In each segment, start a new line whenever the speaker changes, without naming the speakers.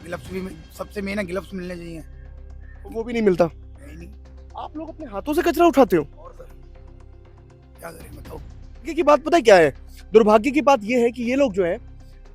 Gloves भी सबसे main है, ग्लव्स मिलने चाहिए।
वो भी नहीं मिलता।
नहीं नहीं।
आप लोग अपने हाथों से कचरा उठाते हो?
और सर क्या करें बताओ।
दुर्भाग्य की बात पता है क्या है? दुर्भाग्य की बात ये है कि ये लोग जो है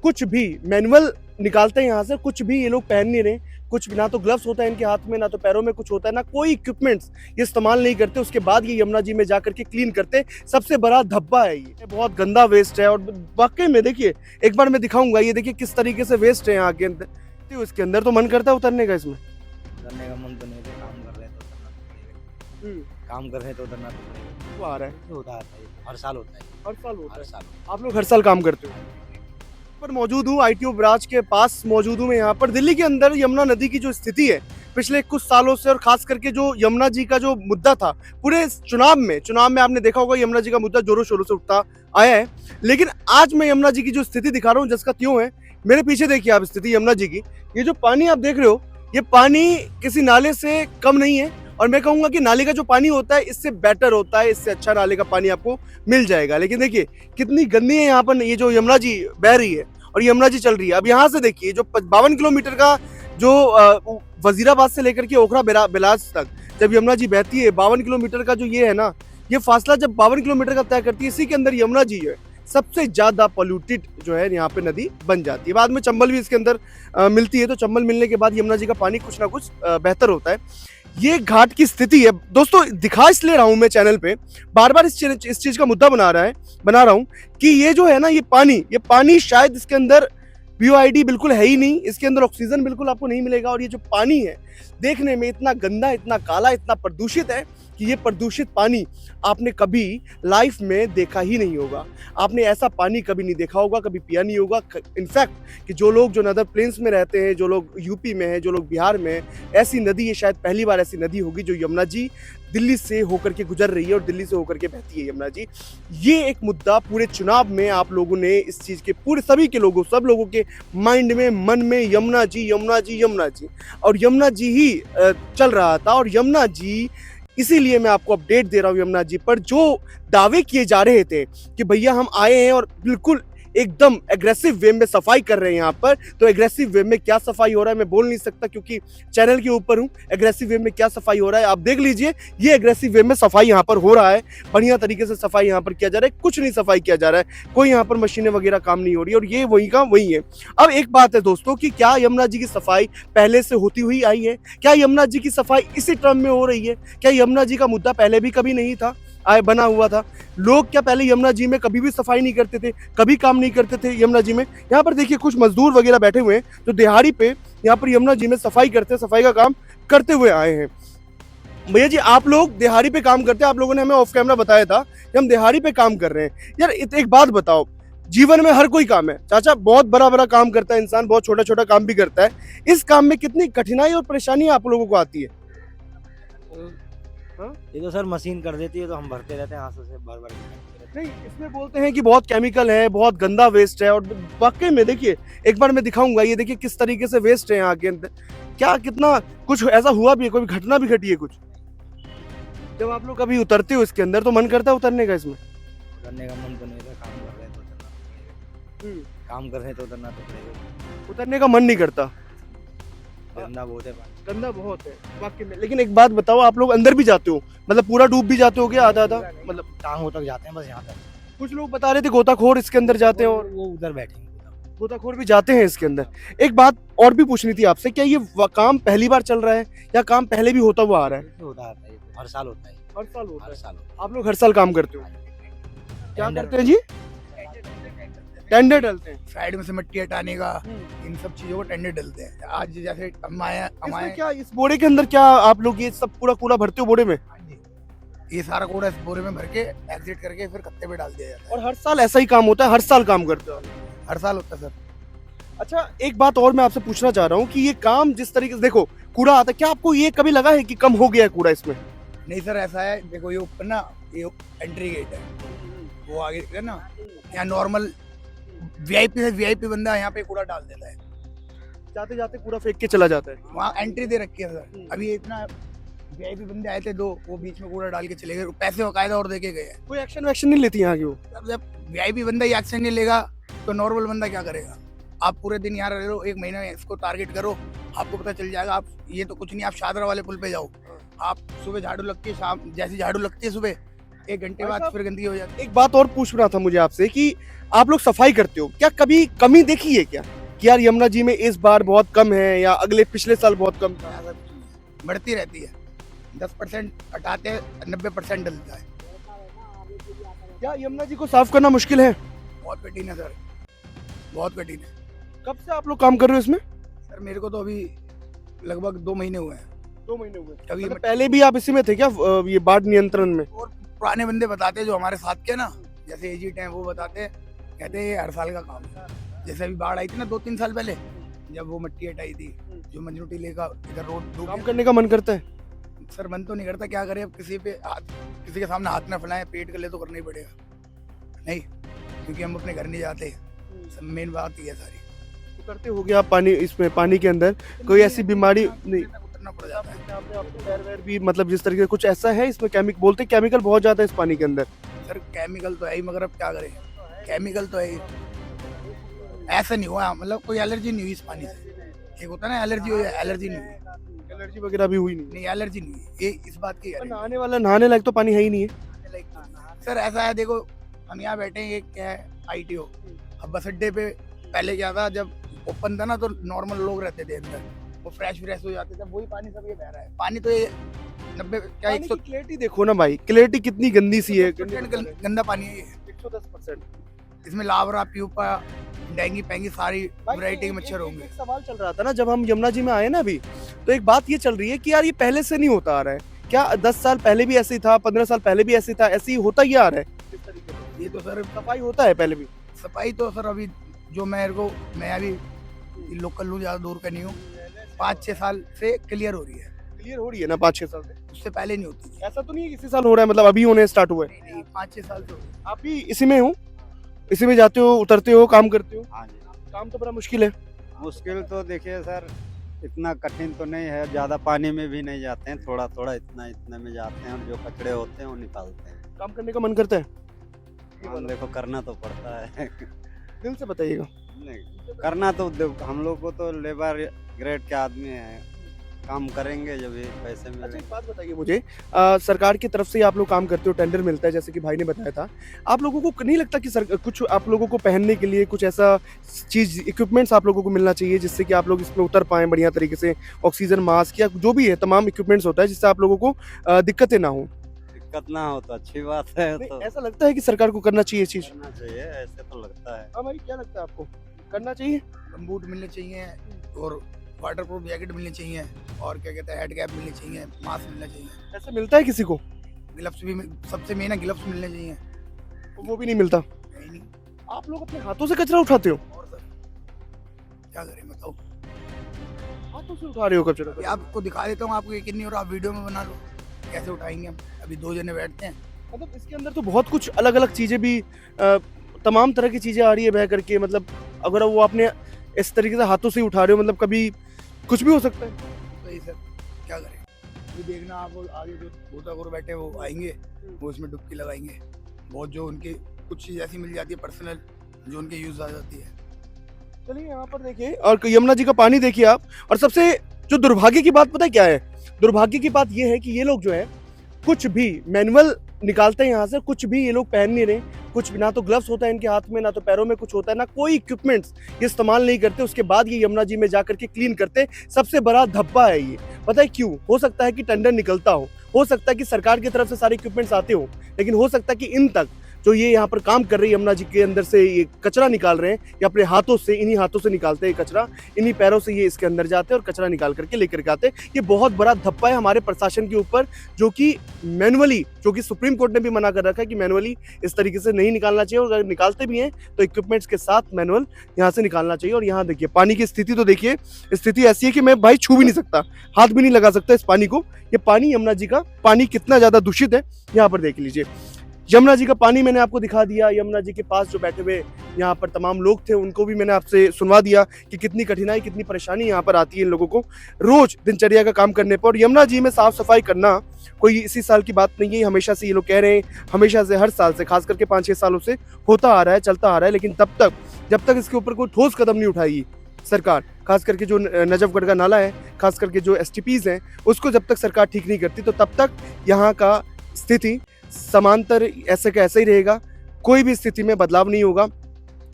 कुछ भी मैनुअल निकालते हैं यहाँ से, कुछ भी ये लोग पहन नहीं रहे, कुछ भी, ना तो ग्लव्स होता है इनके हाथ में, ना तो पैरों में कुछ होता है, ना कोई इक्विपमेंट्स ये इस्तेमाल नहीं करते। उसके बाद ये यमुना जी में जाकर के क्लीन करते। सबसे बड़ा धब्बा है ये, बहुत गंदा वेस्ट है। और वाकई में देखिए, एक बार मैं दिखाऊंगा, ये देखिए किस तरीके से वेस्ट है यहाँ के अंदर। तो इसके अंदर तो मन करता है उतरने का इसमें।
उतरने का मन तो नहीं है, काम कर रहे हैं तो उतरना तो पड़ेगा।
हम्म,
काम कर रहे हैं तो उतरना तो पड़ेगा।
वो आ रहा है,
ये होता है, हर साल होता है।
हर साल होता
हर
है।
साल
आप लोग हर साल काम करते हो? पर मौजूद हूँ ITO ब्रांच के पास मौजूद हूँ मैं यहाँ पर। दिल्ली के अंदर यमुना नदी की जो स्थिति है पिछले कुछ सालों से, और खास करके जो यमुना जी का जो मुद्दा था पूरे चुनाव में आपने देखा होगा यमुना जी का मुद्दा जोरों शोरों से उठता आया है। लेकिन आज मैं यमुना जी की जो स्थिति दिखा रहा हूँ जिसका त्यों है, मेरे पीछे देखिए आप स्थिति यमुना जी की। ये जो पानी आप देख रहे हो, ये पानी किसी नाले से कम नहीं है, और मैं कहूंगा कि नाले का जो पानी होता है इससे बेटर होता है, इससे अच्छा नाले का पानी आपको मिल जाएगा। लेकिन देखिए कितनी गंदी है यहाँ पर ये जो यमुना जी बह रही है और यमुना जी चल रही है। अब यहाँ से देखिए जो 52 किलोमीटर का जो वजीराबाद से लेकर के ओखरा बिलास तक जब यमुना जी बहती है, 52 किलोमीटर का जो ये है ना, ये फासला जब 52 किलोमीटर का तय करती है, इसी के अंदर यमुना जी है सबसे ज्यादा पोल्यूटेड जो है यहाँ पे नदी बन जाती है। बाद में चंबल भी इसके अंदर मिलती है, तो चंबल मिलने के बाद यमुना जी का पानी कुछ ना कुछ बेहतर होता है। ये घाट की स्थिति है दोस्तों, दिखा इसलिए रहा हूं मैं चैनल पे, बार बार इस चीज का मुद्दा बना रहा हूं कि ये जो है ना, ये पानी शायद इसके अंदर BOID बिल्कुल है ही नहीं, इसके अंदर ऑक्सीजन बिल्कुल आपको नहीं मिलेगा। और ये जो पानी है देखने में इतना गंदा, इतना काला, इतना प्रदूषित है कि ये प्रदूषित पानी आपने कभी लाइफ में देखा ही नहीं होगा। आपने ऐसा पानी कभी नहीं देखा होगा, कभी पिया नहीं होगा। इनफैक्ट कि जो लोग जो नदर प्लेन्स में रहते हैं, जो लोग यूपी में हैं, जो लोग बिहार में हैं, ऐसी नदी ये शायद पहली बार ऐसी नदी होगी जो यमुना जी दिल्ली से होकर के गुजर रही है और दिल्ली से होकर के बहती है यमुना जी। ये एक मुद्दा पूरे चुनाव में आप लोगों ने इस चीज के पूरे सभी के लोगों, सब लोगों के माइंड में, मन में यमुना जी यमुना जी यमुना जी और यमुना जी ही चल रहा था। और यमुना जी, इसीलिए मैं आपको अपडेट दे रहा हूँ यमुना जी पर। जो दावे किए जा रहे थे कि भैया हम आए हैं और बिल्कुल एकदम एग्रेसिव वे में सफाई कर रहे हैं यहाँ पर, तो एग्रेसिव वे में क्या सफाई हो रहा है मैं बोल नहीं सकता क्योंकि चैनल के ऊपर हूँ। एग्रेसिव वे में क्या सफाई हो रहा है आप देख लीजिए। ये एग्रेसिव वे में सफाई यहाँ पर हो रहा है, बढ़िया तरीके से सफाई यहाँ पर किया जा रहा है। कुछ नहीं सफाई किया जा रहा है, कोई यहाँ पर मशीनें वगैरह काम नहीं हो रही, और ये वही का वही है। अब एक बात है दोस्तों कि क्या यमुना जी की सफाई पहले से होती हुई आई है? क्या यमुना जी की सफाई इसी टर्म में हो रही है? क्या यमुना जी का मुद्दा पहले भी कभी नहीं था, बना हुआ था? लोग क्या पहले यमुना जी में कभी भी सफाई नहीं करते थे, कभी काम नहीं करते थे यमुना जी में? यहाँ पर देखिए कुछ मजदूर वगैरह बैठे हुए हैं जो दिहाड़ी पे यहाँ पर यमुना जी में सफाई का काम करते हुए आए हैं। भैया जी आप लोग दिहाड़ी पे काम करते हैं, आप लोगों ने हमें ऑफ कैमरा बताया था कि हम दिहाड़ी पे काम कर रहे हैं। यार एक बात बताओ, जीवन में हर कोई काम है चाचा, बहुत बड़ा बड़ा काम करता है इंसान, बहुत छोटा छोटा काम भी करता है। इस काम में कितनी कठिनाई और परेशानी आप लोगों को आती है?
ये तो सर मशीन कर देती है तो हम भरते रहते हैं आंसू से, भर भर के।
नहीं, इसमें बोलते हैं कि बहुत केमिकल है, बहुत गंदा वेस्ट है, और वाकई में देखिए एक बार मैं दिखाऊंगा, ये देखिए किस तरीके से वेस्ट है यहाँ के अंदर। क्या कितना कुछ ऐसा हुआ भी है, कोई घटना भी घटी है कुछ? जब आप लोग कभी उतरते हो इसके अंदर तो मन करता है उतरने का इसमें?
उतरने का मन तो नहीं था, काम कर रहे हैं तो उतरना तो पड़ेगा। काम कर रहे हैं तो उतरना तो पड़ेगा।
उतरने का मन नहीं करता,
गंदा बहुत है पानी।
गंदा बहुत है वाकई में। लेकिन एक बात बताओ, आप लोग अंदर भी जाते हो, मतलब पूरा डूब भी जाते हो क्या? आधा आधा मतलब?
टांगों तक जाते हैं बस, यहाँ तक।
कुछ लोग बता रहे थे गोताखोर इसके अंदर जाते हैं, और
वो उधर बैठेंगे।
गोताखोर भी जाते हैं इसके अंदर। एक बात और भी पूछनी थी आपसे, क्या ये काम पहली बार चल रहा है या काम पहले भी होता हुआ आ रहा है?
होता है, ये तो हर साल होता है।
हर साल होता
हर
है।
साल होता
आप लोग हर साल काम करते हो?
है।
क्या करते हैं जी? टेंडर डालते हैं।
साइड में से मिट्टी हटाने का, इन सब चीजों को टेंडर डलते हैं। आज जैसे हम आए
इसमें क्या, इस बोरे के अंदर क्या आप लोग ये सब पूरा कूड़ा भरते हो बोरे में?
ये सारा कूड़ा इस बोरे में भर के एग्जिट करके फिर कत्ते पे डाल दिया जाता है।
और हर साल ऐसा ही काम होता है? हर साल काम करते हो?
हर साल होता है सर।
अच्छा, एक बात और मैं आपसे पूछना चाह रहा हूँ कि ये काम जिस तरीके से देखो कूड़ा आता है, क्या आपको ये कभी लगा है कि कम हो गया है कूड़ा इसमें?
नहीं सर, ऐसा है देखो, ये ऊपर ना ये एंट्री गेट है, वो आगे है ना, यहाँ नॉर्मल वीआईपी से वीआईपी बंदा यहाँ पे कूड़ा डाल देता है,
जाते जाते कूड़ा फेंक के चला जाता है।
वहाँ एंट्री दे रखी है सर। अभी इतना वीआईपी बंदे आए थे दो, वो बीच में कूड़ा डाल के चले गए, पैसे बकायदा और देके गए।
कोई एक्शन वैक्शन नहीं लेती यहाँ की वो?
अब जब वीआईपी बंदा ही एक्शन नहीं लेगा तो नॉर्मल बंदा क्या करेगा? आप पूरे दिन यहाँ रह लो, 1 महीने में इसको टारगेट करो, आपको पता चल जाएगा। आप ये तो कुछ नहीं, आप शादरा वाले पुल पे जाओ, आप सुबह झाड़ू लगती है, शाम जैसी झाड़ू लगती है सुबह, 1 घंटे
भाई
बाद
साहब,
फिर गंदगी हो जाती
एक बात और पूछना था मुझे आपसे कि आप लोग सफाई करते हो, क्या कभी कमी देखी है क्या कि यार यमुना जी में इस बार बहुत कम है या अगले पिछले साल बहुत कम था?
है। ऐसा कुछ नहीं है, बढ़ती रहती है। 10% हटाते हैं, 90% डलता है।
क्या यमुना जी को साफ करना मुश्किल है?
बहुत कठिन है सर, बहुत कठिन है
कब से आप लोग काम कर रहे हो इसमें?
सर। मेरे को तो अभी लगभग 2 महीने हुए हैं।
2 महीने हुए।
अभी
मतलब पहले भी आप इसी में थे क्या, ये बाढ़ नियंत्रण में?
और पुराने बंदे बताते हैं जो हमारे साथ के ना, जैसे एजिट हैं, वो बताते हैं, कहते हैं ये हर साल का काम है। जैसे अभी बाढ़ आई थी ना 2-3 साल पहले, जब वो मिट्टी हटाई थी, जो मजनू टीले का इधर रोड डूब
काम
गया।
करने का मन करता है?
सर मन तो नहीं करता, क्या करें अब, किसी पे हाथ, किसी के सामने हाथ ना फैलाएं, पेट के लिए तो करना ही पड़ेगा नहीं, क्योंकि हम अपने घर नहीं जाते। मेन बात ये है सारी।
उतरते हो गया आप पानी, इसमें पानी के अंदर कोई ऐसी बीमारी नहीं?
उतरना पड़ जाता है
आपके पैर वैर भी मतलब जिस तरीके से कुछ ऐसा है इसमें, केमिकल बोलते हैं, केमिकल बहुत ज्यादा है इस पानी के अंदर।
सर। केमिकल तो है ही, मगर अब क्या करें, केमिकल तो है ही। ऐसा नहीं हुआ, मतलब कोई एलर्जी नहीं हुई इस पानी से। एक होता है ना एलर्जी हो, एलर्जी नहीं हुई।
एलर्जी वगैरह भी हुई नहीं?
नहीं, एलर्जी नहीं हुई, ये इस बात की guarantee
नहाने वाला, नहाने लायक तो पानी है ही नहीं है।
है। लाइक तो नहीं है। सर ऐसा है, देखो हम यहाँ बैठे हैं, ये क्या है, ITO। अब बस अड्डे पे पहले क्या था, जब ओपन था ना तो नॉर्मल लोग रहते थे अंदर, वो फ्रेश हो जाते थे, वही पानी सब ये बह रहा है। पानी तो ये 90 क्या
पानी
100
की क्लैरिटी देखो ना भाई, क्लैरिटी कितनी गंदी सी है।
100% गंदा पानी है ये।
110%।
इसमें लावरा, प्यूपा, डेंगी पेंगी सारी वैरायटी के मच्छर होंगे।
एक सवाल चल रहा था ना जब हम यमुना जी में आए ना अभी, तो एक बात ये चल रही है कि यार ये पहले से नहीं होता आ रहा है क्या? 10 साल पहले भी ऐसे ही था, 15 साल पहले भी ऐसे ही था, ऐसे ही होता ही आ रहा है?
ये तो सर
सफाई होता है पहले भी?
सफाई तो सर अभी जो मैं अभी लोकल हूँ, ज़्यादा दूर का नहीं हूँ, 5-6 साल से क्लियर हो रही है।
क्लियर हो रही है ना 5-6 साल से?
उससे पहले नहीं होती थी।
ऐसा तो नहीं है इसी साल हो रहा है, मतलब अभी होने स्टार्ट हुआ है?
नहीं, 5-6 साल से हो रही है।
आप भी इसी में हो, इसी में जाते हो, उतरते हो, काम करते हो?
हाँ जी।
काम तो बड़ा मुश्किल है।
मुश्किल तो देखिए सर, इतना कठिन तो नहीं है, ज़्यादा पानी में भी नहीं जाते हैं, थोड़ा थोड़ा इतना में जाते हैं, और जो कचड़े होते हैं वो निकालते हैं।
काम करने का मन करता है?
हम देखो करना तो पड़ता है।
दिल से बताइएगा।
नहीं करना तो हम लोग को तो लेबर ग्रेड के आदमी हैं, काम करेंगे जब ये पैसे
अच्छा
मिलेंगे।
एक बात बताइए मुझे, सरकार की तरफ से आप लोग काम करते हो, टेंडर मिलता है जैसे कि भाई ने बताया था, आप लोगों को नहीं लगता कि कुछ आप लोगों को पहनने के लिए कुछ ऐसा चीज, इक्विपमेंट्स आप लोगों को मिलना चाहिए जिससे कि आप लोग इसमें उतर पाएं बढ़िया तरीके से? ऑक्सीजन मास्क या जो भी है, तमाम इक्विपमेंट्स होता है जिससे आप लोगों को दिक्कतें ना हो।
दिक्कत ना हो तो अच्छी बात है।
नहीं,
तो
ऐसा लगता है कि सरकार को करना चाहिए चीज?
करना चाहिए, ऐसे तो लगता है।
हाँ भाई, क्या लगता है आपको, करना चाहिए?
बूट मिलने चाहिए, और वाटर प्रूफ जैकेट मिलनी चाहिए, और क्या कहते हैं, हेड कैप मिलनी चाहिए, मास्क मिलना चाहिए,
ऐसा मिलता है किसी को?
ग्लव्स भी सबसे मेन है, ग्लव्स मिलने चाहिए।
वो भी नहीं मिलता।
नहीं नहीं।
आप लोग अपने हाथों से कचरा उठाते हो?
और सर क्या करें बताओ,
हाथों से उठा रहे हो कचरा?
ये आपको दिखा देता हूँ, आपको यकीन नहीं हो रहा, आप वीडियो में बना लो, कैसे उठाएंगे हम। अभी 2 जने बैठते हैं।
मतलब इसके अंदर तो बहुत कुछ अलग अलग चीजें भी, तमाम तरह की चीजें आ रही है बह करके, मतलब अगर वो आपने इस तरीके से हाथों से ही उठा रहे हो, मतलब कभी कुछ भी हो सकता है।
तो ये सर क्या करें, ये देखना आप, आगे जो गोताखोर बैठे हैं वो आएंगे, वो इसमें डुबकी लगाएंगे। बहुत जो उनकी कुछ चीज़ ऐसी मिल जाती है पर्सनल, जो उनके यूज़ आ जाती है।
चलिए यहाँ पर देखिए, और यमुना जी का पानी देखिए आप। और सबसे जो दुर्भाग्य की बात पता है क्या है? दुर्भाग्य की बात ये है कि ये लोग जो है कुछ भी मैनुअल निकालते हैं यहाँ से, कुछ भी ये लोग पहन नहीं रहे, कुछ भी, ना तो ग्लव्स होता है इनके हाथ में, ना तो पैरों में कुछ होता है, ना कोई इक्विपमेंट्स ये इस्तेमाल नहीं करते। उसके बाद ये यमुना जी में जाकर के क्लीन करते। सबसे बड़ा धब्बा है ये, पता है क्यों? हो सकता है कि टेंडर निकलता हो सकता है कि सरकार की तरफ से सारे इक्विपमेंट्स आते हो, लेकिन हो सकता है कि इन तक जो ये यहाँ पर काम कर रही है यमुना जी के अंदर से ये कचरा निकाल रहे हैं, या अपने हाथों से, इन्हीं हाथों से निकालते हैं कचरा, इन्हीं पैरों से ये इसके अंदर जाते हैं और कचरा निकाल करके लेकर के आते हैं। ये बहुत बड़ा धब्बा है हमारे प्रशासन के ऊपर, जो कि मैनुअली, जो कि सुप्रीम कोर्ट ने भी मना कर रखा है कि मैनुअली इस तरीके से नहीं निकालना चाहिए, और अगर निकालते भी हैं तो इक्विपमेंट्स के साथ मैनुअल यहाँ से निकालना चाहिए। और यहाँ देखिए पानी की स्थिति, तो देखिए स्थिति ऐसी है कि मैं भाई छू भी नहीं सकता, हाथ भी नहीं लगा सकता इस पानी को। ये पानी, यमुना जी का पानी कितना ज्यादा दूषित है यहाँ पर देख लीजिए। यमुना जी का पानी मैंने आपको दिखा दिया। यमुना जी के पास जो बैठे हुए यहाँ पर तमाम लोग थे, उनको भी मैंने आपसे सुनवा दिया कि कितनी कठिनाई, कितनी परेशानी यहाँ पर आती है इन लोगों को रोज दिनचर्या का काम करने पर। और यमुना जी में साफ सफाई करना कोई इसी साल की बात नहीं है, हमेशा से ये लोग कह रहे हैं, हमेशा से, हर साल से, खास करके 5-6 सालों से होता आ रहा है, चलता आ रहा है। लेकिन तब तक जब तक इसके ऊपर कोई ठोस कदम नहीं उठाएगी सरकार, खास करके जो नजफगढ़ का नाला है, खास करके जो एसटीपीज हैं, उसको जब तक सरकार ठीक नहीं करती तो तब तक यहाँ का स्थिति समांतर ऐसे का ऐसा ही रहेगा, कोई भी स्थिति में बदलाव नहीं होगा।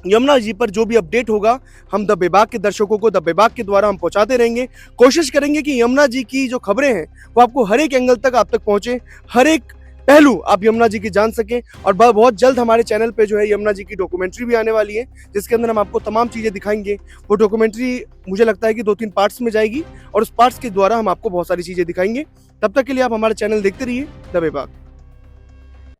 यमुना जी पर जो भी अपडेट होगा हम द बेबाक के दर्शकों को द बेबाक के द्वारा हम पहुंचाते रहेंगे। कोशिश करेंगे कि यमुना जी की जो खबरें हैं वो आपको हर एक एंगल तक आप तक पहुंचे, हर एक पहलू आप यमुना जी की जान सकें। और बहुत जल्द हमारे चैनल पे जो है यमुना जी की डॉक्यूमेंट्री भी आने वाली है, जिसके अंदर हम आपको तमाम चीज़ें दिखाएंगे। वो डॉक्यूमेंट्री मुझे लगता है कि 2-3 पार्ट्स में जाएगी और उस पार्ट्स के द्वारा हम आपको बहुत सारी चीज़ें दिखाएंगे। तब तक के लिए आप हमारा चैनल देखते रहिए द बेबाक।